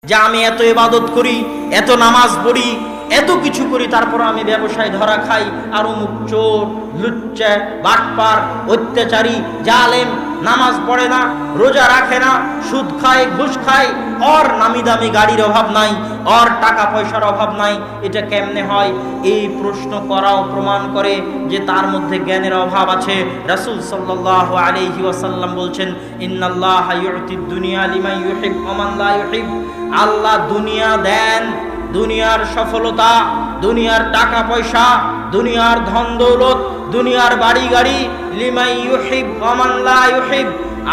যে আমি এত ইবাদত করি, এত নামাজ পড়ি, এত কিছু করি, তারপর আমি ব্যবসায় ধরা খাই, আর অমুক চোর, লুচ্চা, বাটপার, অত্যাচারী, জালেম, নামাজ পড়ে না, রোজা রাখে না, সুদ খায়, ঘুষ খায়, ওর নামি দামি গাড়ির অভাব নাই, ওর টাকা পয়সার অভাব নাই। এটা কেমনে হয়? এই প্রশ্ন করাও প্রমাণ করে যে তার মধ্যে জ্ঞানের অভাব আছে। রাসূল সাল্লাল্লাহু আলাইহি ওয়াসাল্লাম বলছেন, ইন্নাল্লাহা ইউতিদ দুনিয়া লিমান ইউহিব ওয়া মান লা ইউহিব। আল্লাহ দুনিয়া দেন, দুনিয়ার সফলতা, দুনিয়ার টাকা পয়সা, দুনিয়ার ধন দৌলত, দুনিয়ার বাড়ি গাড়ি, লিমান ইউহিব ওয়া মান লা ইউহিব।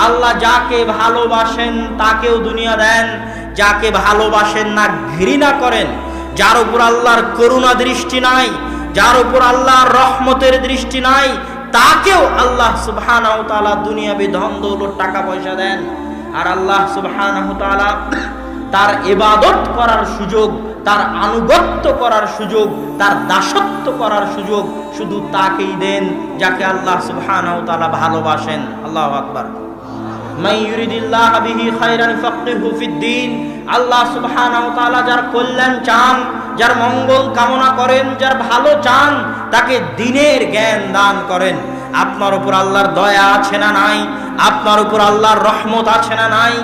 আল্লাহ যাকে ভালোবাসেন তাকেও দুনিয়া দেন, যাকে ভালোবাসেন না, ঘৃণা করেন, যার উপর আল্লাহর করুণা দৃষ্টি নাই, যার উপর আল্লাহর রহমতের দৃষ্টি নাই, তাকেও আল্লাহ সুবহানাহু ওয়া তাআলা দুনিয়াবি ধন দৌলত, টাকা পয়সা দেন। আর আল্লাহ সুবহানাহু ওয়া তাআলা তার ইবাদত করার সুযোগ, তার আনুগত্য করার সুযোগ, তার দাসত্ব করার সুযোগ শুধু তাকেই দেন যাকে আল্লাহ সুবহানাহু ওয়া তাআলা ভালোবাসেন। আল্লাহু আকবার। মান ইউরিদিল্লাহু বিহি খায়রান ফাক্কিহু ফিদ্দীন। আল্লাহ সুবহানাহু ওয়া তাআলা যার কল্যাণ চান, যার মঙ্গল কামনা করেন, যার ভালো চান, তাকে দ্বীনের জ্ঞান দান করেন। আপনার উপর আল্লাহর দয়া আছে না নাই? আপনার উপর আল্লাহর রহমত আছে না নাই?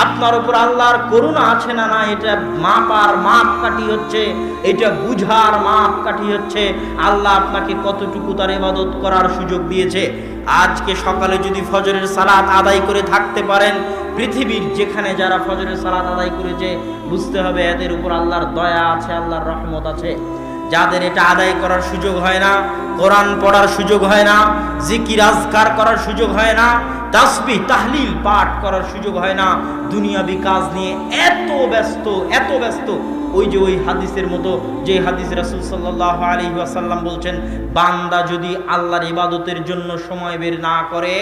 আপনার উপর আল্লাহর করুণা আছে না নাই? এটা মাপার মাপকাঠি হচ্ছে, এটা বুঝার মাপকাঠি হচ্ছে আল্লাহ আপনাকে কতটুকু তার ইবাদত করার সুযোগ দিয়েছে। আজকে সকালে যদি ফজরের সালাত আদায় করে থাকতে পারেন, পৃথিবীর যেখানে যারা ফজরের সালাত আদায় করেছে, বুঝতে হবে এদের উপর আল্লাহর দয়া আছে, আল্লাহর রহমত আছে। যাদের এটা আদায় করার সুযোগ হয় না, কোরআন পড়ার সুযোগ হয় না, জিকির আজকার করার সুযোগ হয় না, তাসবিহ তাহলিল পাঠ করার সুযোগ হয় না, দুনিয়াবি কাজ নিয়ে এত ব্যস্ত, ওই যে ওই হাদিসের মতো, যে হাদিস রাসূল সাল্লাল্লাহু আলাইহি ওয়াসাল্লাম বলছেন, বান্দা যদি আল্লাহর ইবাদতের জন্য সময় বের না করে,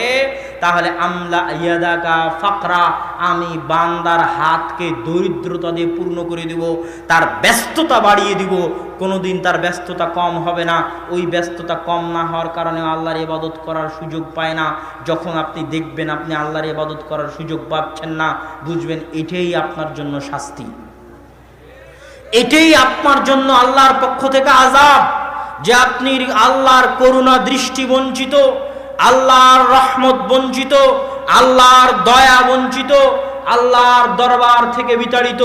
তাহলে আমলা ইয়াদাকা ফাকরা, আমি বান্দার হাতকে দরিদ্রতা দিয়ে পূর্ণ করে দিব, তার ব্যস্ততা বাড়িয়ে দিব, কোনোদিন তার ব্যস্ততা কম হবে না। ওই ব্যস্ততা কম না হওয়ার কারণে আল্লাহর ইবাদত করার সুযোগ পায় না। যখন আপনি দেখবেন আপনি আল্লাহর ইবাদত করার সুযোগ পাচ্ছেন না, বুঝবেন এটাই আপনার জন্য শাস্তি, এটাই আপনার জন্য আল্লাহর পক্ষ থেকে আযাব, যে আপনি আল্লাহর করুণা দৃষ্টি বঞ্চিত, আল্লাহর রহমত বঞ্চিত, আল্লাহর দয়া বঞ্চিত, আল্লাহর দরবার থেকে বিতাড়িত।